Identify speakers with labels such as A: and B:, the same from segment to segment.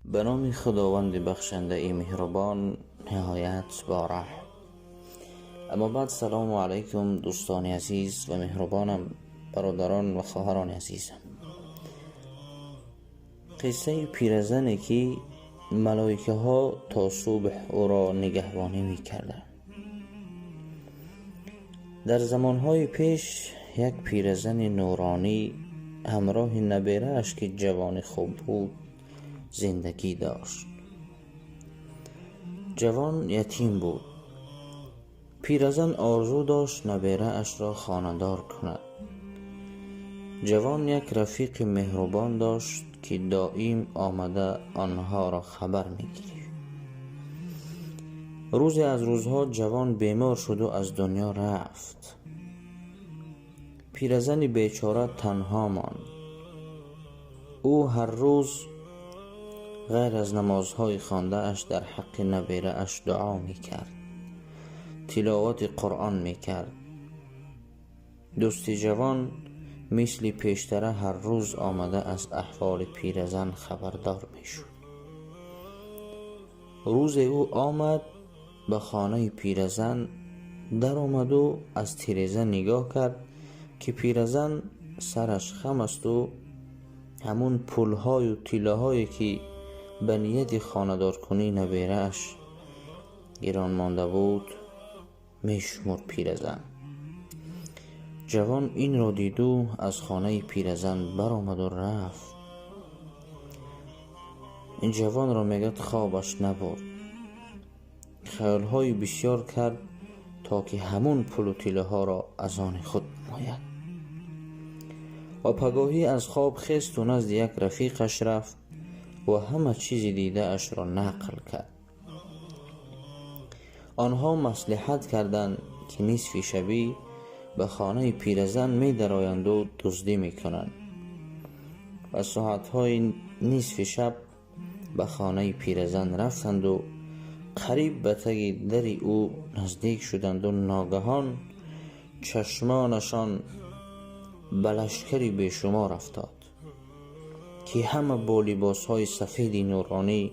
A: به نام خداوند بخشنده ای مهربان نهایت باره. اما بعد، سلام علیکم دوستان عزیز و مهربانم، برادران و خواهران عزیزم. قصه پیرزنی که ملائکه ها تا صبح او را نگهبانی می کردند. در زمانهای پیش یک پیرزن نورانی همراه نبیره اش که جوان خوب بود زندگی داشت. جوان یتیم بود. پیرزن آرزو داشت نبیره اش را خانه‌دار کند. جوان یک رفیق مهربان داشت که دائم آمده آنها را خبر می‌گرفت. روزی از روزها جوان بیمار شد و از دنیا رفت. پیرزن بیچاره تنها ماند. او هر روز غیر از نمازهای خوانده اش در حق نبیره اش دعا می‌کرد، تلاوت قرآن می‌کرد. دوست جوان مثل پیشتره هر روز آمده از احوال پیرزن خبردار می‌شد. روز او آمد به خانه پیرزن، در آمد و از تیرزن نگاه کرد که پیرزن سرش خم است و همون پولهای و تیلهایی که به نیت خانه‌دار کنی نبیره اش گران مانده بود میشمرد. پیرزن جوان این را دید و از خانه پیرزن برآمد و رفت. این جوان را میگد خوابش نبرد. خیالهای بسیار کرد تا که همون پول و تیله ها را از آن خود نماید. و پگاهی از خواب خست و نزد یک رفیقش رفت و همه چیز دیده اش را نقل کرد. آنها مصلحت کردند که نصف شبی به خانه پیرزن می درآیند و دزدی می کنند. و ساعتهای نصف شب به خانه پیرزن رفتند و قریب به تگ در او نزدیک شدند و ناگهان چشمانشان به لشکری بیشمار افتاد که همه با لباسهای سفید نورانی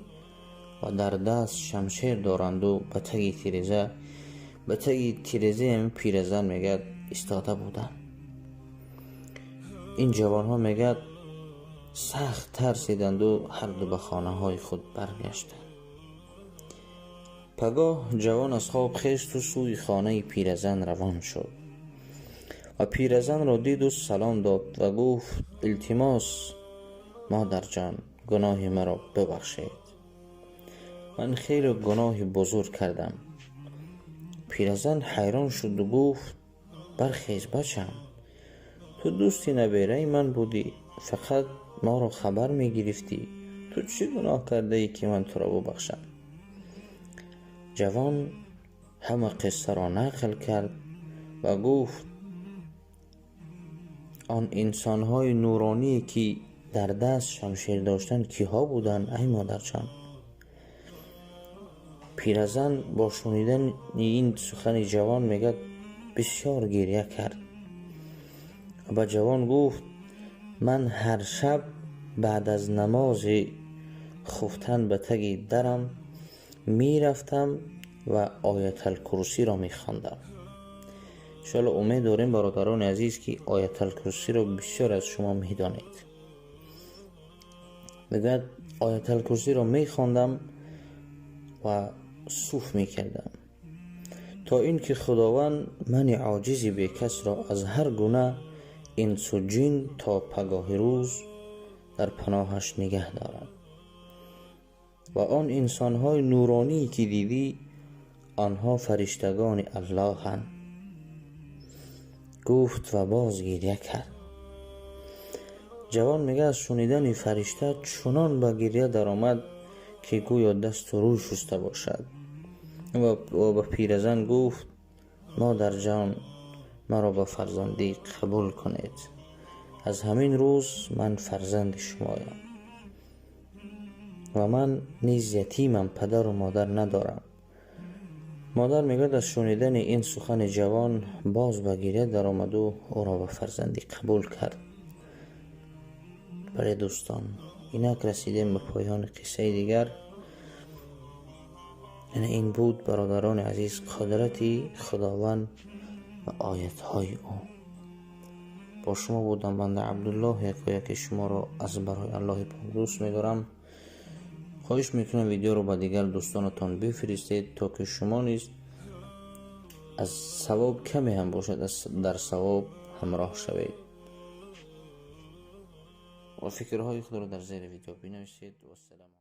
A: و در دست شمشیر دارند و به تگ تیرزه هم پیرزن میگد ایستاده بودند. این جوان ها میگد سخت ترسیدند و هر دو به خانه های خود برگشتند. پگاه جوان از خواب خیست و سوی خانه پیرزن روان شد و پیرزن را دید و سلام داد و گفت التماس مادر جان، گناه مرا ببخشید، من خیلی گناه بزرگ کردم. پیرزن حیران شد و گفت برخیز بچم، تو دوستی نبیره من بودی، فقط ما را خبر می گرفتی. تو چی گناه کرده ای که من تو را ببخشم؟ جوان همه قصه را نقل کرد و گفت آن انسان‌های نورانی که در دست شمشیر داشتند کیها بودند ای مادر جان؟ پیرزن با شنیدن این سخن جوان میگد بسیار گریه کرد و به جوان گفت من هر شب بعد از نماز خفتن به تگ درم میرفتم و آیت الکرسی را میخواندم. انشاءالله امید داریم برادران عزیز که آیت الکرسی را بسیار از شما میدانید. میگد آیت الکرسی را میخواندم و صوف میکردم تا اینکه خداوند من عاجزی به کس را از هر گونه انس و جن تا پگاه روز در پناهش نگه دارد. و آن انسان‌های نورانی که دیدی آنها فرشتگان الله هستند. گفت و باز گریه کرد. جوان میگه از شنیدن فرشته چنان به گریه در آمد که گویا دست و روی شسته باشد و به پیرزن گفت مادر جان، مرا به فرزندی قبول کنید. از همین روز من فرزند شمایم و من نیز یتیمم، پدر و مادر ندارم. مادر میگه از شنیدن این سخن جوان باز به گریه در آمد و او را به فرزندی قبول کرد. برای دوستان، اینک رسیدیم به پایان قصه دیگر. این بود برادران عزیز قدرتی خداوند و آیت های او. با شما بودم بنده عبدالله حقایق که شما را از برای الله پاک دوست می‌دارم. خواهش میکنم ویدیو رو با دیگر دوستانتان بفرستید تا که شما نیز از ثواب کمی هم باشد در ثواب همراه شوید و فکرهای خود را در زیر ویدیو بنویسید. و السلام.